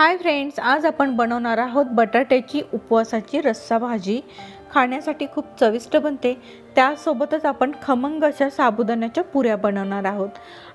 Hi friends, आज आपण बनवणार आहोत बटाट्याची उपवासाची रस्सा भाजी। खाण्यासाठी खूप चविष्ट बनते। त्यासोबतच आपण खमंग अशा साबुदाण्याच्या पुऱ्या बनवणार आहोत।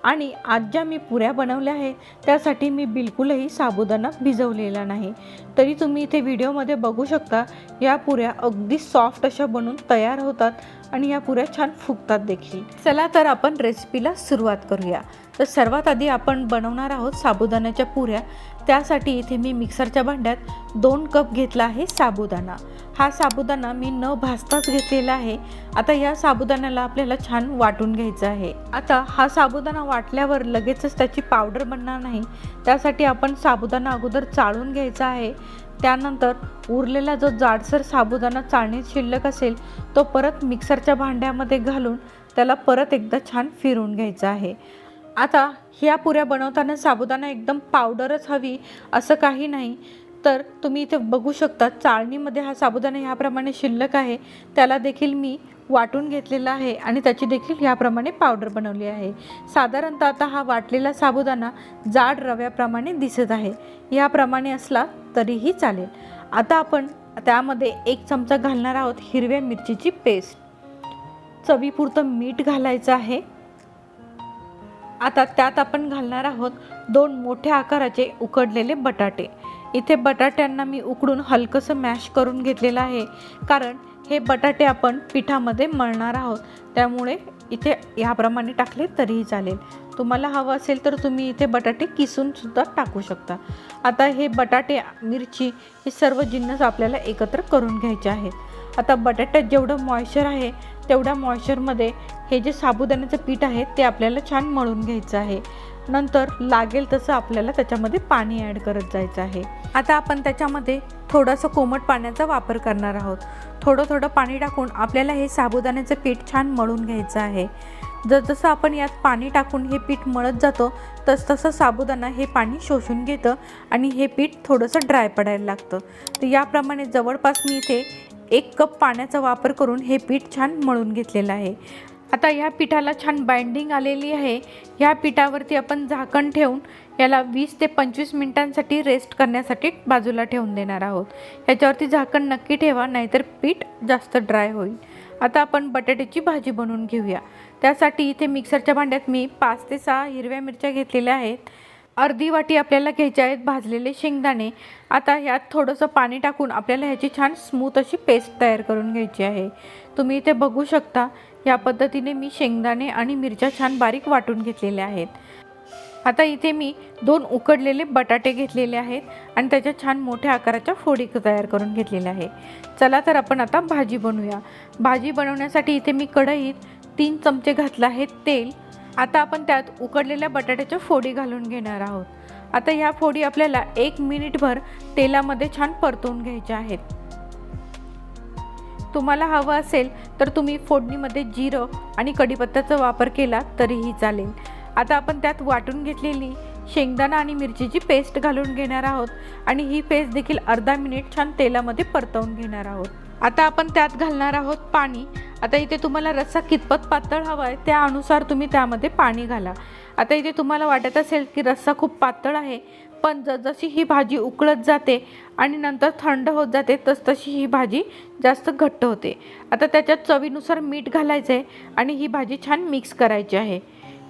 आणि आज ज्या मी पुऱ्या बनवल्या आहे त्यासाठी मी बिलकुलही साबुदाणा भिजवलेला नाही। तरी तुम्ही इथे व्हिडिओमध्ये बघू शकता, या पुऱ्या अगदी सॉफ्ट अशा बनून तयार होतात आणि या पुऱ्या छान फुगतात देखील। चला तर आपण रेसिपीला सुरुवात करूया। तर सर्वात आधी आपण बनवणार आहोत साबुदाण्याच्या पुऱ्या। त्यासाठी इथे मी मिक्सरच्या भांड्यात 2 कप घेतला आहे साबुदाणा। हा साबुदाणा मी न भाजताच घेतलेला आहे। आता या साबुदाण्याला आपल्याला छान वाटून घ्यायचं आहे। आता हा साबुदाणा वाटल्यावर लगेचच त्याची पावडर बनणार नाही, त्यासाठी आपण साबुदाणा अगोदर चाळून घ्यायचा आहे। त्यानंतर उरलेला जो जाडसर साबुदाणा चाळणीत शिल्लक असेल तो परत मिक्सरच्या भांड्यामध्ये घालून त्याला परत एकदा छान फिरवून घ्यायचा आहे। आता ह्या पुऱ्या बनवताना साबुदाणा एकदम पावडरच हवी असं काही नाही, तर तुम्ही इथे बघू शकता चाळणीमध्ये हा साबुदाणा ह्याप्रमाणे शिल्लक आहे, त्याला देखील मी वाटून घेतलेला आहे आणि त्याची देखील ह्याप्रमाणे पावडर बनवली आहे। साधारणतः आता हा वाटलेला साबुदाणा जाड रव्याप्रमाणे दिसत आहे, याप्रमाणे असला तरीही चालेल। आता आपण त्यामध्ये 1 चमचा घालणार आहोत हिरव्या मिरचीची पेस्ट। चवीपुरतं मीठ घालायचं आहे। आता त्यात आपण घालणार आहोत 2 मोठ्या आकाराचे उकडलेले बटाटे। इथे बटाट्यांना मी उकडून हलकंसं मॅश करून घेतलेलं आहे, कारण हे बटाटे आपण पिठामध्ये मळणार आहोत, त्यामुळे इथे याप्रमाणे टाकले तरीही चालेल। तुम्हाला हवं असेल तर तुम्ही इथे बटाटे किसून सुद्धा टाकू शकता। आता हे बटाटे, मिरची हे सर्व जिन्नस आपल्याला एकत्र करून घ्यायचे आहेत। आता बटाट्यात जेवढं मॉइश्चर आहे तेवढ्या मॉइश्चरमध्ये हे जे साबुदाण्याचं पीठ आहे ते आपल्याला छान मळून घ्यायचं आहे। नंतर लागेल तसं आपल्याला त्याच्यामध्ये पाणी ॲड करत जायचं आहे। आता आपण त्याच्यामध्ये थोडंसं कोमट पाण्याचा वापर करणार आहोत। थोडं पाणी टाकून आपल्याला हे साबुदाण्याचं पीठ छान मळून घ्यायचं आहे। जसं आपण यात पाणी टाकून हे पीठ मळत जातो तसं साबुदाणा हे पाणी शोषून घेतं आणि हे पीठ थोडंसं ड्राय पडायला लागतं। तर याप्रमाणे जवळपास मी इथे 1 कप पाण्याचा वापर करून हे पीठ छान मळून घेतलेलं आहे। आता या पिठाला छान बाइंडिंग आलेली आहे। या पिठावरती आपण झाकण ठेवून याला 20 ते 25 मिनिटांसाठी रेस्ट करण्यासाठी बाजूला ठेवून देणार आहोत। याच्यावरती झाकण नक्की ठेवा, नाहीतर पीठ जास्त ड्राय होईल। आता आपण बटाट्याची भाजी बनवून घेऊया। त्यासाठी इथे मिक्सरच्या भांड्यात मी 5 ते 6 हिरव्या मिरच्या घेतलेल्या आहेत। अर्धी वाटी आपल्याला घ्यायचे आहेत भाजलेले शेंगदाणे। आता यात थोडंसं पाणी टाकून आपल्याला ह्याची छान स्मूथ अशी पेस्ट तयार करून घ्यायची आहे। तुम्ही इथे बघू शकता, या पद्धतीने मी शेंगदाणे आणि मिरच्या छान बारीक वाटून घेतलेल्या आहेत। आता इथे मी 2 उकडलेले बटाटे घेतलेले आहेत आणि त्याच्या छान मोठ्या आकाराच्या फोडी तयार करून घेतलेल्या आहे। चला तर आपण आता भाजी बनवूया। भाजी बनवण्यासाठी इथे मी कढईत 3 चमचे घातलं आहे तेल। आता आपण त्यात उकडलेल्या बटाट्याच्या फोडी घालून घेणार आहोत। आता ह्या फोडी आपल्याला 1 मिनिटभर तेलामध्ये छान परतवून घ्यायच्या आहेत। तुम्हाला हवं असेल तर तुम्ही फोडणीमध्ये जिरं आणि कढीपत्त्याचा वापर केला तरीही चालेल। आता आपण त्यात वाटून घेतलेली शेंगदाणा आणि मिरचीची पेस्ट घालून घेणार आहोत आणि ही पेस्ट देखील अर्धा मिनिट छान तेलामध्ये परतवून घेणार आहोत। आता आपण त्यात घालणार आहोत पाणी। आता इथे तुम्हाला रस्सा कितपत पातळ हवा आहे त्यानुसार तुम्ही त्यामध्ये पाणी घाला। आता इथे तुम्हाला वाटत असेल की रस्सा खूप पातळ आहे, पण जसजशी ही भाजी उकळत जाते आणि नंतर थंड होत जाते तसतशी ही भाजी जास्त घट्ट होते। आता त्याच्यात चवीनुसार मीठ घालायचं आहे आणि ही भाजी छान मिक्स करायची आहे।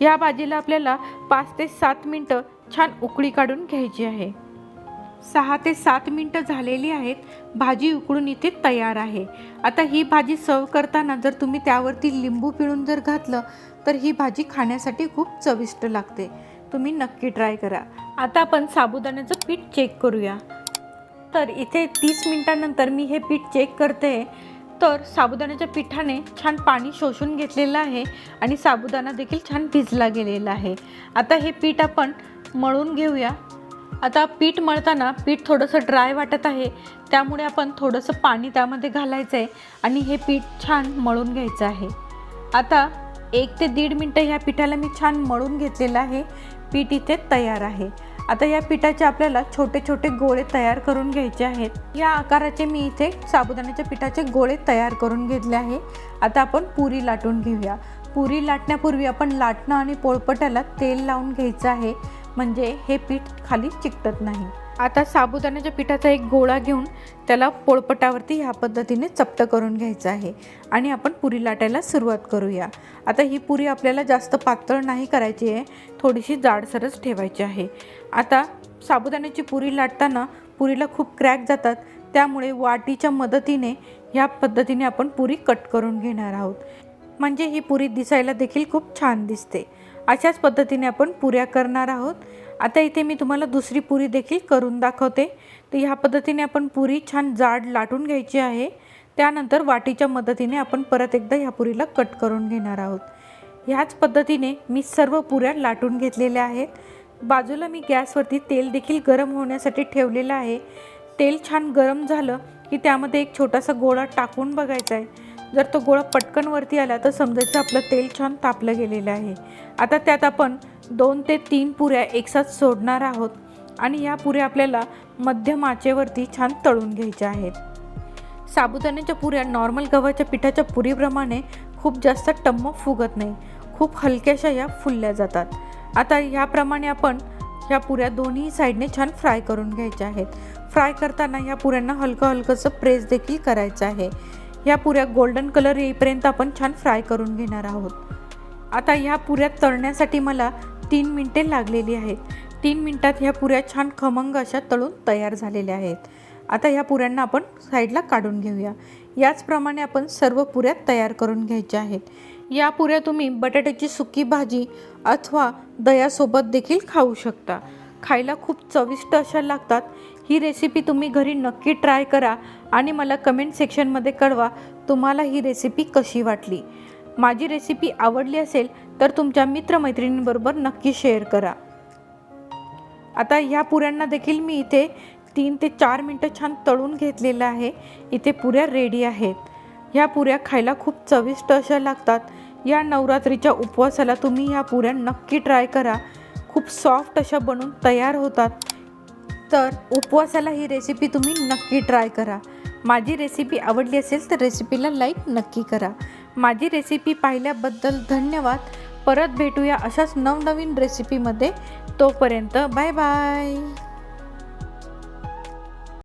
या भाजीला आपल्याला 5 ते 7 मिनटं छान उकळी काढून घ्यायची आहे। 6 ते 7 मिनटं झालेली आहेत। भाजी उकळून इथे तयार आहे। आता ही भाजी सर्व करताना जर तुम्ही त्यावरती लिंबू पिळून जर घातलं तर ही भाजी खाण्यासाठी खूप चविष्ट लागते। तुम्ही नक्की ट्राय करा। आता आपण साबुदाण्याचं पीठ चेक करूया। तर इथे 30 मिनिटांनंतर मी हे पीठ चेक करते, तर साबुदाण्याच्या पिठाने छान पाणी शोषून घेतलेलं आहे आणि साबुदाणा देखील छान भिजला गेलेला आहे। आता हे पीठ आपण मळून घेऊया। आता पीठ मळताना पीठ थोडंसं ड्राय वाटत आहे, त्यामुळे आपण थोडंसं पाणी त्यामध्ये घालायचं आहे आणि हे पीठ छान मळून घ्यायचं आहे। आता 1 ते 1.5 मिनटं ह्या पिठाला मी छान मळून घेतलेलं आहे। पीठ इथे तयार आहे। आता या पिठाचे आपल्याला छोटे छोटे गोळे तयार करून घ्यायचे आहेत। या आकाराचे मी इथे साबुदाण्याच्या पिठाचे गोळे तयार करून घेतले आहे। आता आपण पुरी लाटून घेऊया। पुरी लाटण्यापूर्वी आपण लाटणं आणि पोळपटाला तेल लावून घ्यायचं आहे, म्हणजे हे पीठ खाली चिकटत नाही। आता साबुदाण्याच्या पिठाचा एक गोळा घेऊन त्याला पोळपटावरती ह्या पद्धतीने चपटं करून घ्यायचं आहे आणि आपण पुरी लाटायला सुरुवात करूया। आता ही पुरी आपल्याला जास्त पातळ नाही करायची आहे, थोडीशी जाडसरच ठेवायची आहे। आता साबुदाण्याची पुरी लाटताना पुरीला खूप क्रॅक जातात, त्यामुळे वाटीच्या मदतीने ह्या पद्धतीने आपण पुरी कट करून घेणार आहोत, म्हणजे ही पुरी दिसायला देखील खूप छान दिसते। अशाच पद्धतीने आपण पुऱ्या करणार आहोत। आता इथे मी तुम्हाला दुसरी पुरी देखील करून दाखवते। तर ह्या पद्धतीने आपण पुरी छान जाड लाटून घ्यायची आहे। त्यानंतर वाटीच्या मदतीने आपण परत एकदा ह्या पुरीला कट करून घेणार आहोत। ह्याच पद्धतीने मी सर्व पुऱ्या लाटून घेतलेल्या आहेत। बाजूला मी गॅसवरती तेल देखील गरम होण्यासाठी ठेवलेलं आहे। तेल छान गरम झालं की त्यामध्ये एक छोटासा गोळा टाकून बघायचा आहे। जर तो गोळा पटकन वरती आला तर समजायचं आपलं तेल छान तापलं गेलेलं आहे। आता त्यात आपण 2 ते 3 पुऱ्या एकसाथ सोडणार आहोत आणि या पुऱ्या आपल्याला मध्यम आचेवरती छान तळून घ्यायच्या आहेत। साबुदाण्याच्या पुऱ्या नॉर्मल गव्हाच्या पिठाच्या पुरीप्रमाणे खूप जास्त टम्म फुगत नाही, खूप हलक्याशा या फुलल्या जातात। आता ह्याप्रमाणे आपण ह्या पुऱ्या दोन्ही साईडने छान फ्राय करून घ्यायच्या आहेत। फ्राय करताना ह्या पुऱ्यांना हलकं हलकंसं प्रेस देखील करायचं आहे। ह्या पुऱ्या गोल्डन कलर येईपर्यंत आपण छान फ्राय करून घेणार आहोत। आता ह्या पुऱ्या तळण्यासाठी मला 3 मिनिटे लागलेली आहेत। 3 मिनिटात ह्या पुऱ्या छान खमंग अशा तळून तयार झालेल्या आहेत। आता ह्या पुऱ्यांना आपण साईडला काढून घेऊया। याचप्रमाणे आपण सर्व पुऱ्या तयार करून घ्यायच्या आहेत। या पुऱ्या तुम्ही बटाट्याची सुकी भाजी अथवा दह्यासोबत देखील खाऊ शकता, खायला खूप चविष्ट अशा लागतात। ही रेसिपी तुम्ही घरी नक्की ट्राय करा आणि मला कमेंट सेक्शनमध्ये कळवा तुम्हाला ही रेसिपी कशी वाटली। माझी रेसिपी आवडली असेल तर तुमच्या मित्रमैत्रिणींबरोबर नक्की शेअर करा। आता ह्या पुऱ्यांना देखील मी इथे 3 ते 4 मिनटं छान तळून घेतलेलं आहे। इथे पुऱ्या रेडी आहेत। ह्या पुऱ्या खायला खूप चविष्ट अशा लागतात। या नवरात्रीच्या उपवासाला तुम्ही ह्या पुऱ्या नक्की ट्राय करा, खूप सॉफ्ट अशा बनून तयार होतात। तर उपवासाला ही रेसिपी तुम्ही नक्की ट्राय करा। माझी रेसिपी आवडली असेल तर रेसिपीला लाईक नक्की करा। माझी रेसिपी पाहिल्याबद्दल धन्यवाद। परत भेटूया अशाच नवनवीन रेसिपीमध्ये। तोपर्यंत बाय बाय।